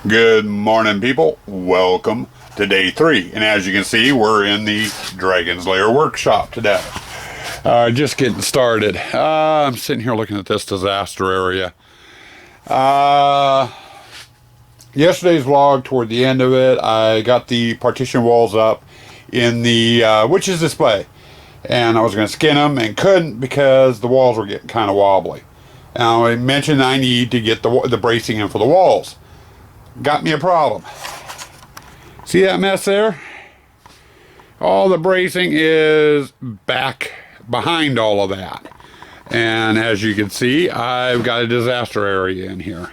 Good morning, people. Welcome to day 3. And as you can see, we're in the Dragon's Lair workshop today. Just getting started. I'm sitting here looking at this disaster area. Yesterday's vlog, toward the end of it, I got the partition walls up in the witch's display. And I was going to skin them and couldn't because the walls were getting kind of wobbly. Now, I mentioned I need to get the bracing in for the walls. Got me a problem. See that mess there? All the bracing is back behind all of that. And as you can see, I've got a disaster area in here.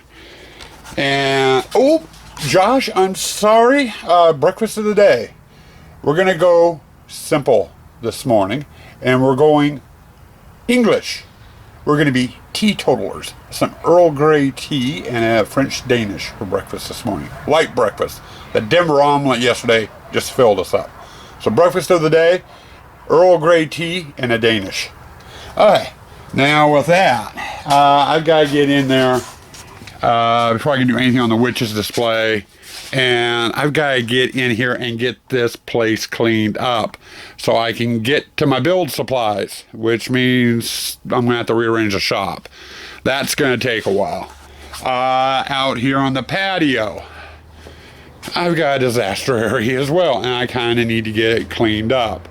And, oh, Josh, I'm sorry. Breakfast of the day. We're going to go simple this morning. And we're going English. We're going to be teetotalers. Some Earl Grey tea and a French Danish for breakfast this morning. Light breakfast. The Denver omelet yesterday just filled us up. So breakfast of the day, Earl Grey tea and a Danish. Alright, now with that, I've got to get in there before I can do anything on the witch's display. And I've got to get in here and get this place cleaned up so I can get to my build supplies, which means I'm going to have to rearrange the shop. That's going to take a while. Out here on the patio, I've got a disaster area as well, and I kind of need to get it cleaned up.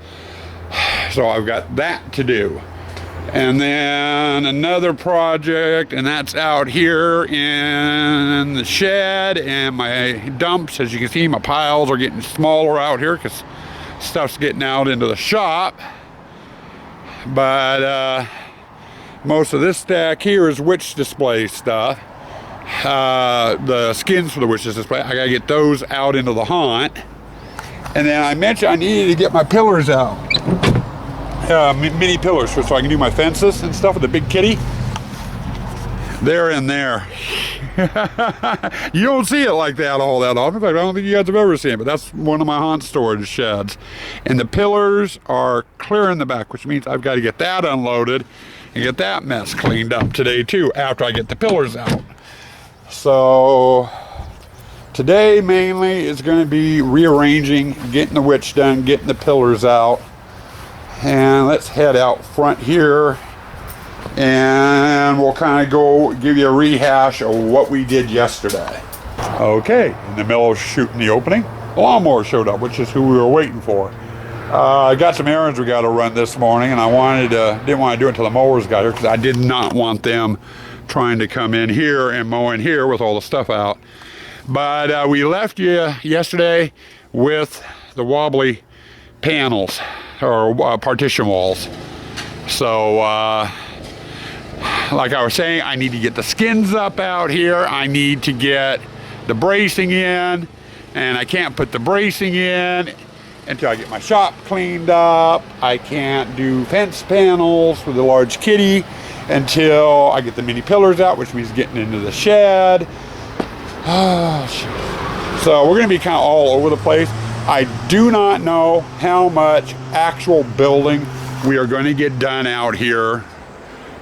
So I've got that to do. And then another project, and that's out here in the shed and my dumps. As you can see, my piles are getting smaller out here because stuff's getting out into the shop. But most of this stack here is witch display stuff. The skins for the witch's display, I gotta get those out into the haunt. And then I mentioned I needed to get my pillars out. Mini pillars so I can do my fences and stuff with the big kitty. They're in there. You don't see it like that all that often. In fact, I don't think you guys have ever seen it, but that's one of my haunt storage sheds. And the pillars are clear in the back, which means I've got to get that unloaded and get that mess cleaned up today too after I get the pillars out. So today mainly is going to be rearranging, getting the witch done, getting the pillars out. And let's head out front here and we'll kind of go give you a rehash of what we did yesterday. Okay, in the middle of shooting the opening, the lawnmower showed up, which is who we were waiting for. I got some errands we got to run this morning, and I didn't want to do it until the mowers got here because I did not want them trying to come in here and mow in here with all the stuff out. But we left you yesterday with the wobbly panels or partition walls. So like I was saying, I need to get the skins up out here. I need to get the bracing in, and I can't put the bracing in until I get my shop cleaned up. I can't do fence panels for the large kitty until I get the mini pillars out, which means getting into the shed. So we're going to be kind of all over the place. I do not know how much actual building we are going to get done out here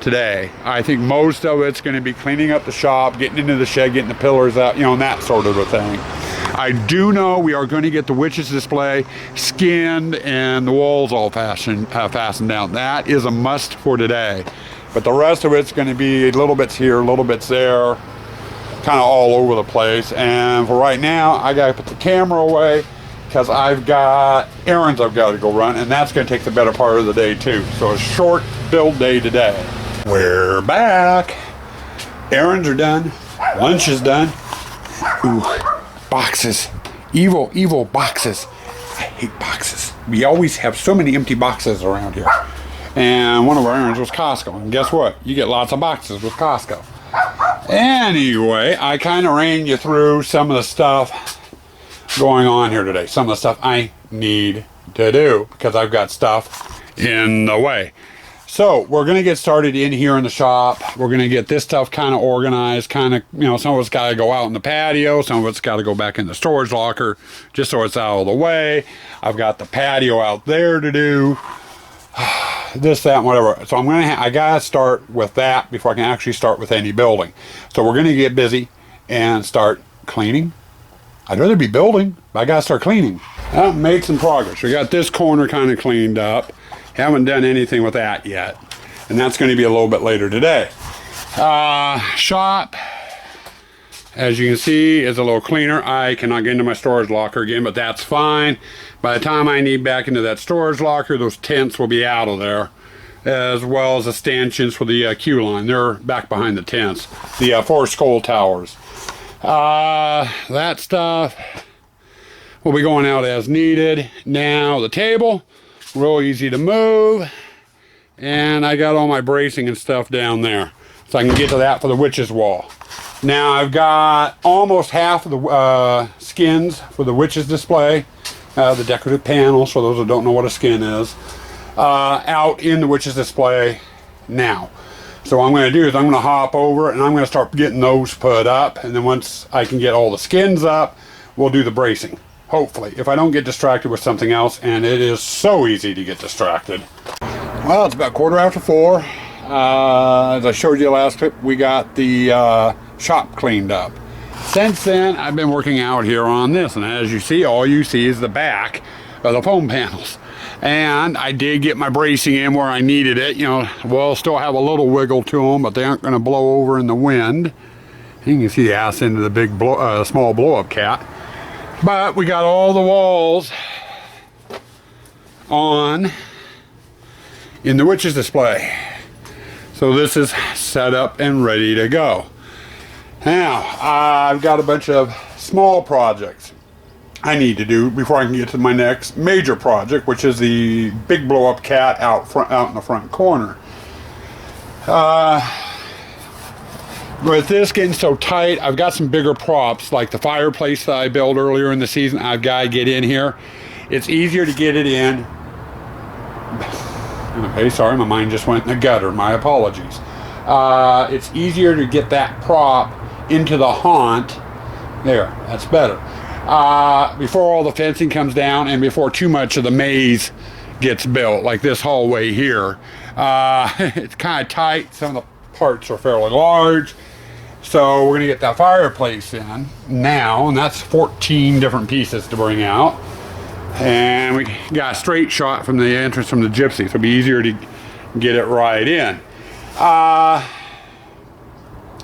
today. I think most of it's going to be cleaning up the shop, getting into the shed, getting the pillars out, you know, and that sort of a thing. I do know we are going to get the witch's display skinned and the walls all fastened down. That is a must for today. But the rest of it's going to be little bits here, little bits there, kind of all over the place. And for right now, I got to put the camera away because I've got errands I've got to go run, and that's going to take the better part of the day too. So a short build day today. We're back. Errands are done. Lunch is done. Ooh, boxes. Evil, evil boxes. I hate boxes. We always have so many empty boxes around here. And one of our errands was Costco. And guess what? You get lots of boxes with Costco. Anyway, I kind of ran you through some of the stuff going on here today. Some of the stuff I need to do because I've got stuff in the way. So we're going to get started in here in the shop. We're going to get this stuff kind of organized, kind of, you know, some of it's got to go out in the patio. Some of it's got to go back in the storage locker just so it's out of the way. I've got the patio out there to do. This, that, and whatever. So I got to start with that before I can actually start with any building. So we're going to get busy and start cleaning, I'd rather be building, but I gotta start cleaning. Made some progress. We got this corner kind of cleaned up. Haven't done anything with that yet. And that's gonna be a little bit later today. Shop, as you can see, is a little cleaner. I cannot get into my storage locker again, but that's fine. By the time I need back into that storage locker, those tents will be out of there, as well as the stanchions for the queue line. They're back behind the tents, the 4 skull towers. That stuff will be going out as needed. Now the table, real easy to move, and I got all my bracing and stuff down there, so I can get to that for the witch's wall. Now I've got almost half of the skins for the witch's display, the decorative panels, for those that don't know what a skin is, out in the witch's display now. So what I'm going to do is I'm going to hop over and I'm going to start getting those put up, and then once I can get all the skins up, we'll do the bracing, hopefully, if I don't get distracted with something else, and it is so easy to get distracted. Well, it's about 4:15. As I showed you last clip, we got the shop cleaned up. Since then, I've been working out here on this, and as you see, all you see is the back of the foam panels. And I did get my bracing in where I needed it. You know, we'll still have a little wiggle to them, but they aren't going to blow over in the wind. You can see the ass end of the big small blow-up cat. But we got all the walls on in the witch's display. So this is set up and ready to go. Now, I've got a bunch of small projects I need to do before I can get to my next major project, which is the big blow-up cat out in the front corner. With this getting so tight, I've got some bigger props, like the fireplace that I built earlier in the season. I've got to get in here. It's easier to get it in. Okay, sorry, my mind just went in the gutter. My apologies. It's easier to get that prop into the haunt. There, that's better. Before all the fencing comes down and before too much of the maze gets built, like this hallway here. It's kind of tight. Some of the parts are fairly large. So we're going to get that fireplace in now, and that's 14 different pieces to bring out. And we got a straight shot from the entrance from the Gypsy, so it'll be easier to get it right in.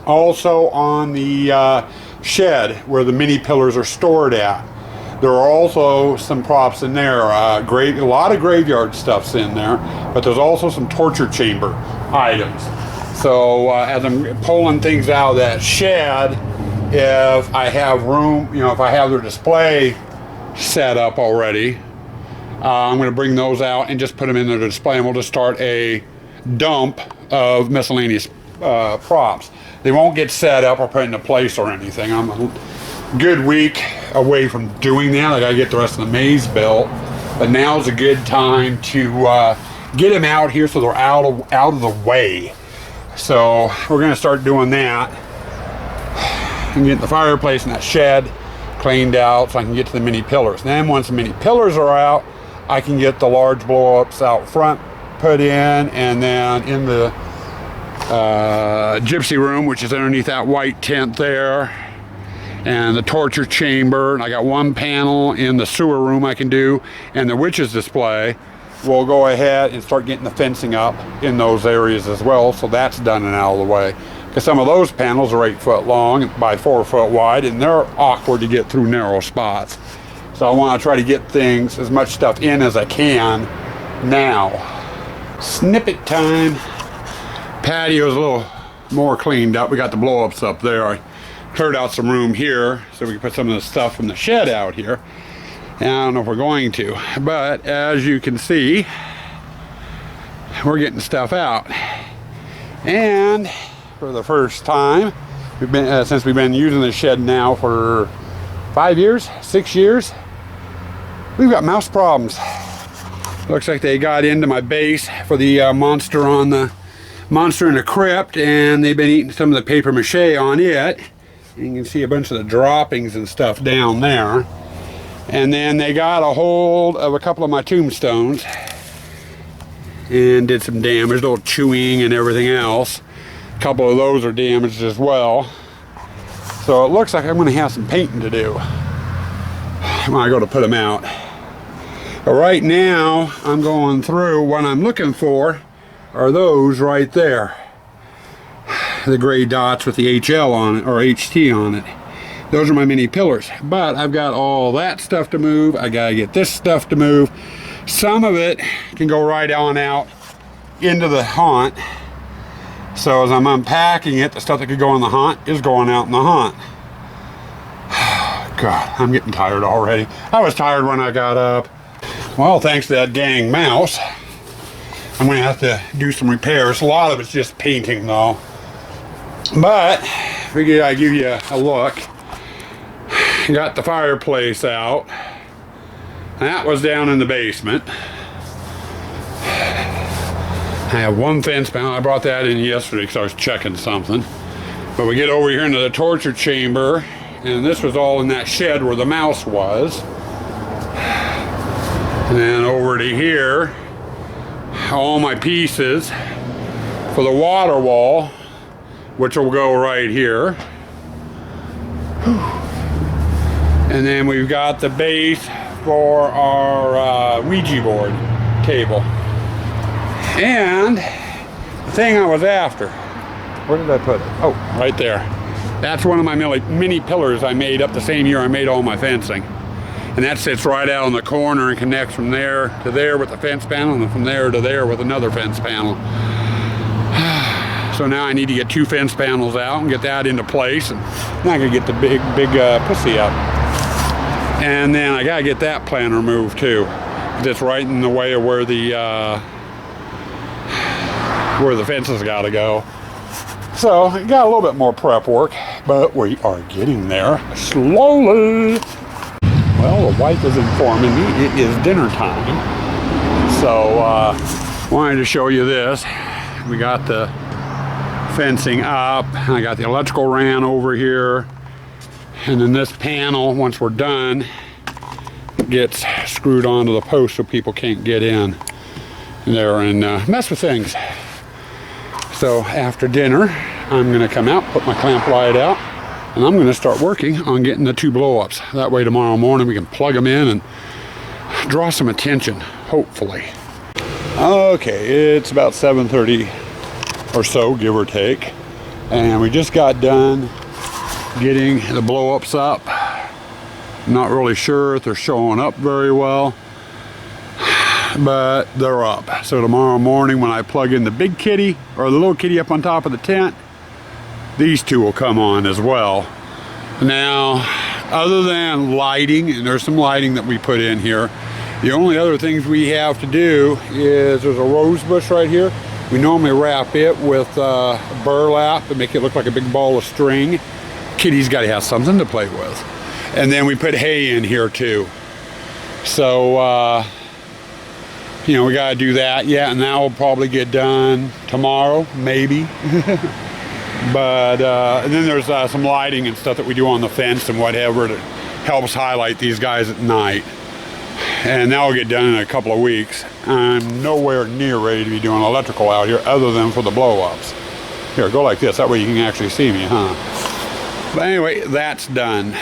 Also on the shed where the mini pillars are stored at, there are also some props in there. A lot of graveyard stuff's in there, but there's also some torture chamber items. So as I'm pulling things out of that shed, if I have room, you know, if I have their display set up already, I'm going to bring those out and just put them in the display, and we'll just start a dump of miscellaneous props. They won't get set up or put into place or anything. I'm a good week away from doing that. I got to get the rest of the maze built, but now's a good time to get them out here so they're out of the way. So we're going to start doing that and get the fireplace in that shed cleaned out so I can get to the mini pillars. Then once the mini pillars are out, I can get the large blow-ups out front put in, and then in the Gypsy room, which is underneath that white tent there, and the torture chamber, and I got one panel in the sewer room I can do, and the witch's display. We'll go ahead and start getting the fencing up in those areas as well, so that's done and out of the way. Because some of those panels are 8 foot long by 4 foot wide, and they're awkward to get through narrow spots. So I want to try to get things, as much stuff in as I can now. Snippet time. Patio's a little more cleaned up. We got the blow-ups up there. I cleared out some room here so we can put some of the stuff from the shed out here. And I don't know if we're going to, but as you can see, we're getting stuff out. And for the first time, we've been since we've been using the shed now for 5 years, 6 years, we've got mouse problems. Looks like they got into my base for the monster in the crypt, and they've been eating some of the paper mache on it. And you can see a bunch of the droppings and stuff down there. And then they got a hold of a couple of my tombstones and did some damage, a little chewing and everything else. A couple of those are damaged as well. So it looks like I'm going to have some painting to do. when I go to put them out. But right now, I'm going through. What I'm looking for are those right there. The gray dots with the HL on it, or HT on it. Those are my mini pillars. But I've got all that stuff to move. I gotta get this stuff to move. Some of it can go right on out into the haunt. So as I'm unpacking it, the stuff that could go in the haunt is going out in the haunt. God, I'm getting tired already. I was tired when I got up. Well, thanks to that dang mouse, I'm going to have to do some repairs. A lot of it's just painting, though. But, figured I'd give you a look. Got the fireplace out. That was down in the basement. I have one fence panel. I brought that in yesterday because I was checking something. But we get over here into the torture chamber, and this was all in that shed where the mouse was. And then over to here, all my pieces for the water wall, which will go right here. And then we've got the base for our Ouija board table. And the thing I was after, where did I put it? Oh, right there. That's one of my mini pillars I made up the same year I made all my fencing. And that sits right out in the corner and connects from there to there with the fence panel, and from there to there with another fence panel. So now I need to get 2 fence panels out and get that into place, and then I can get the big pussy up. And then I gotta get that planter moved too. That's right in the way of where the fences gotta go. So I got a little bit more prep work, but we are getting there slowly. Well, the wife is informing me it is dinner time. So wanted to show you this. We got the fencing up. I got the electrical ran over here. And then this panel, once we're done, gets screwed onto the post so people can't get in there and mess with things. So after dinner, I'm going to come out, put my clamp light out, and I'm going to start working on getting the 2 blow-ups. That way tomorrow morning we can plug them in and draw some attention, hopefully. Okay, it's about 7:30 or so, give or take. And we just got done getting the blow-ups up. I'm not really sure if they're showing up very well, but they're up. So tomorrow morning when I plug in the big kitty or the little kitty up on top of the tent, these 2 will come on as well. Now, other than lighting, and there's some lighting that we put in here, the only other things we have to do is there's a rose bush right here. We normally wrap it with burlap and make it look like a big ball of string. Kitty's got to have something to play with. And then we put hay in here too. So, you know, we got to do that. Yeah, and that will probably get done tomorrow, maybe. But and then there's some lighting and stuff that we do on the fence and whatever that helps highlight these guys at night. And that will get done in a couple of weeks. I'm nowhere near ready to be doing electrical out here other than for the blow-ups. Here, go like this. That way you can actually see me, huh? But anyway, that's done.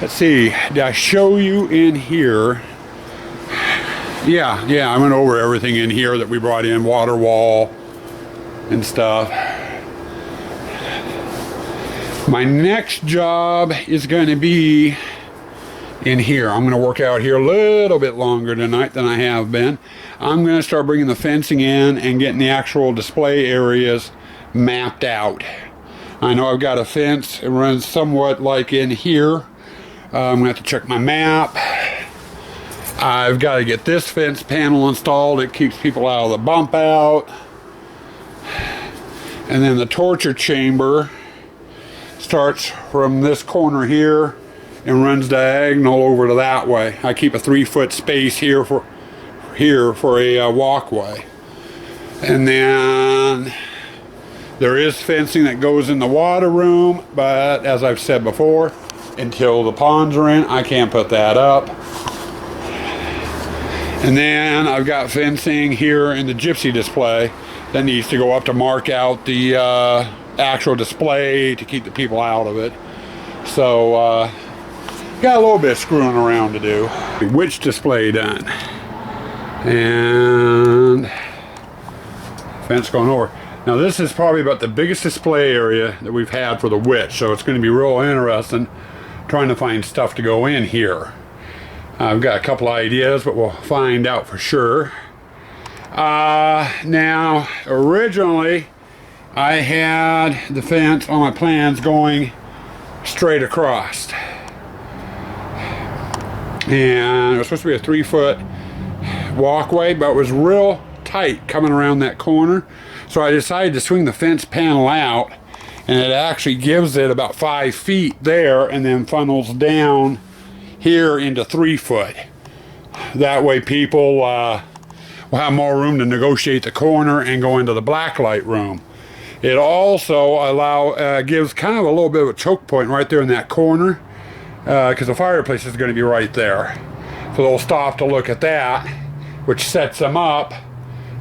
Let's see. Did I show you in here? Yeah, I went over everything in here that we brought in, water wall and stuff. My next job is going to be in here. I'm going to work out here a little bit longer tonight than I have been. I'm going to start bringing the fencing in and getting the actual display areas mapped out. I know I've got a fence. It runs somewhat like in here. I'm going to have to check my map. I've got to get this fence panel installed. It keeps people out of the bump out. And then the torture chamber starts from this corner here and runs diagonal over to that way. I keep a 3-foot space here for a walkway. And then there is fencing that goes in the water room, but as I've said before, until the ponds are in, I can't put that up. And then I've got fencing here in the gypsy display that needs to go up to mark out the actual display to keep the people out of it. So got a little bit of screwing around to do. Witch display done. And fence going over. Now this is probably about the biggest display area that we've had for the witch, so it's going to be real interesting trying to find stuff to go in here. I've got a couple ideas, but we'll find out for sure. Now, originally, I had the fence on my plans going straight across. And it was supposed to be a 3-foot walkway, but it was real tight coming around that corner. So I decided to swing the fence panel out, and it actually gives it about 5 feet there and then funnels down here into 3 foot. That way people will have more room to negotiate the corner and go into the blacklight room. It also gives kind of a little bit of a choke point right there in that corner, because the fireplace is going to be right there. So they'll stop to look at that, which sets them up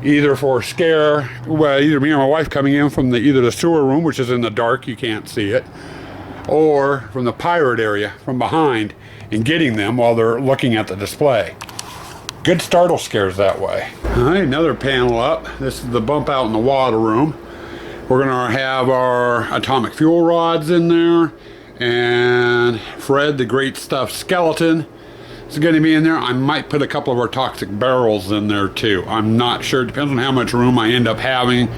either for scare, well, either me or my wife coming in from either the sewer room, which is in the dark, you can't see it, or from the pirate area from behind and getting them while they're looking at the display. Good startle scares that way. All right, another panel up. This is the bump out in the water room. We're gonna have our atomic fuel rods in there, and Fred, the great stuffed skeleton, is going to be in there. I might put a couple of our toxic barrels in there too. I'm not sure. It depends on how much room I end up having. By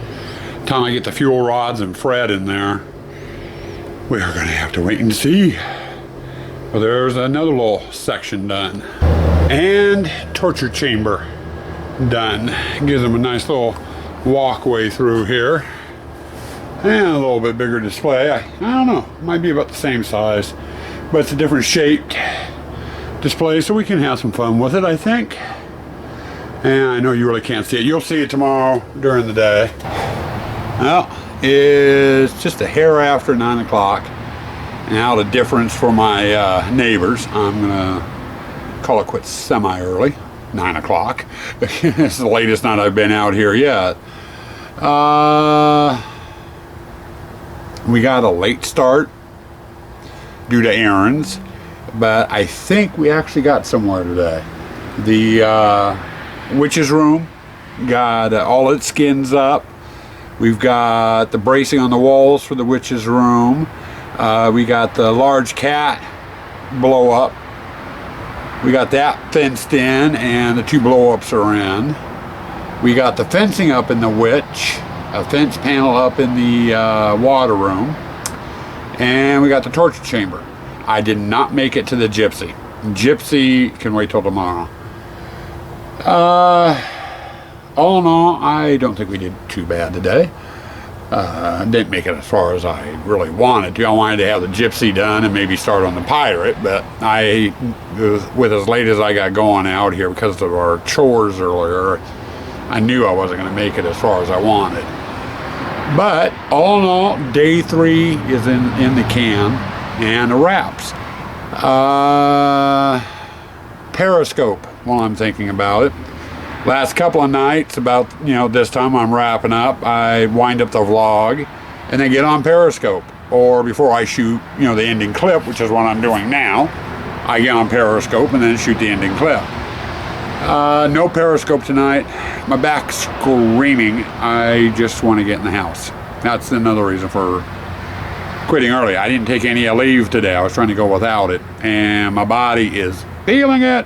the time I get the fuel rods and Fred in there, we are going to have to wait and see. Well, there's another little section done. And torture chamber done. Gives them a nice little walkway through here. And a little bit bigger display. I don't know. Might be about the same size. But it's a different shaped display, so we can have some fun with it, I think. And I know you really can't see it. You'll see it tomorrow during the day. Well, it's just a hair after 9 o'clock. Now the difference for my neighbors, I'm gonna call it quits semi-early, 9 o'clock. It's the latest night I've been out here yet. We got a late start due to errands, but I think we actually got somewhere today. The witch's room got all its skins up. We've got the bracing on the walls for the witch's room. We got the large cat blow up. We got that fenced in, and the 2 blow-ups are in. We got the fencing up in the witch, a fence panel up in the water room, and we got the torture chamber. I did not make it to the gypsy. Gypsy can wait till tomorrow. All in all, I don't think we did too bad today. Didn't make it as far as I really wanted to. I wanted to have the gypsy done and maybe start on the pirate, but with as late as I got going out here because of our chores earlier, I knew I wasn't going to make it as far as I wanted. But all in all, day 3 is in the can, and the wraps. Periscope, while I'm thinking about it. Last couple of nights, about this time I'm wrapping up, I wind up the vlog and then get on Periscope. Or before I shoot, the ending clip, which is what I'm doing now, I get on Periscope and then shoot the ending clip. No Periscope tonight. My back's screaming. I just want to get in the house. That's another reason for quitting early. I didn't take any leave today. I was trying to go without it, and my body is feeling it.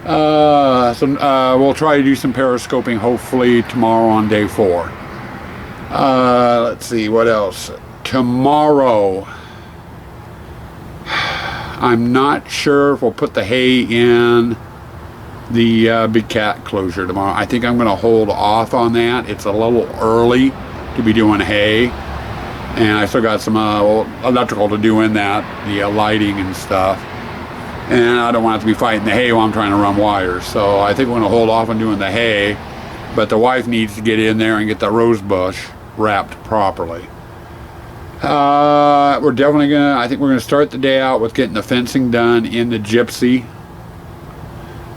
So we'll try to do some periscoping hopefully tomorrow on day 4. Let's see what else. Tomorrow, I'm not sure if we'll put the hay in the big cat closure tomorrow. I think I'm going to hold off on that. It's a little early to be doing hay, and I still got some electrical to do in that, the lighting and stuff. And I don't want to be fighting the hay while I'm trying to run wires. So I think we're going to hold off on doing the hay. But the wife needs to get in there and get that rose bush wrapped properly. We're definitely going to, I think we're going to start the day out with getting the fencing done in the gypsy.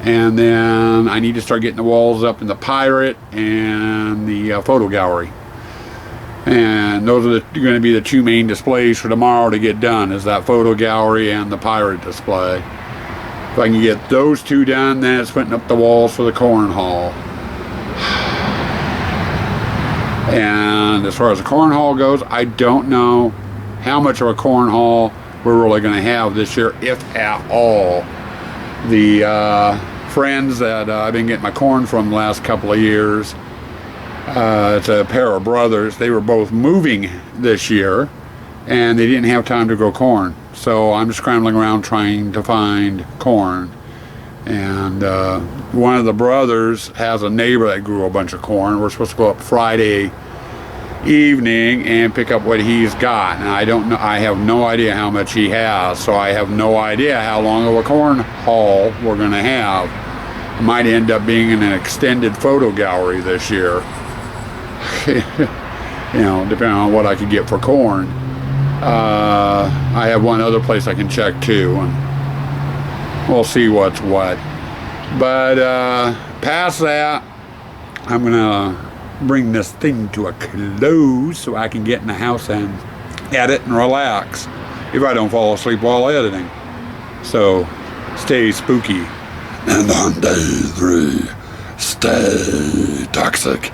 And then I need to start getting the walls up in the pirate and the photo gallery. And those are going to be the two main displays for tomorrow to get done, is that photo gallery and the pirate display. If I can get those two done, then it's putting up the walls for the corn haul. And as far as the corn haul goes, I don't know how much of a corn haul we're really going to have this year, if at all. The friends that I've been getting my corn from the last couple of years, it's a pair of brothers. They were both moving this year, and they didn't have time to grow corn. So I'm scrambling around trying to find corn. And one of the brothers has a neighbor that grew a bunch of corn. We're supposed to go up Friday evening and pick up what he's got. And I don't know, I have no idea how much he has, so I have no idea how long of a corn haul we're going to have. It might end up being in an extended photo gallery this year. You know, depending on what I could get for corn. I have one other place I can check too, and we'll see what's what. But past that, I'm gonna bring this thing to a close so I can get in the house and edit and relax if I don't fall asleep while editing. So stay spooky, and on day 3, stay toxic.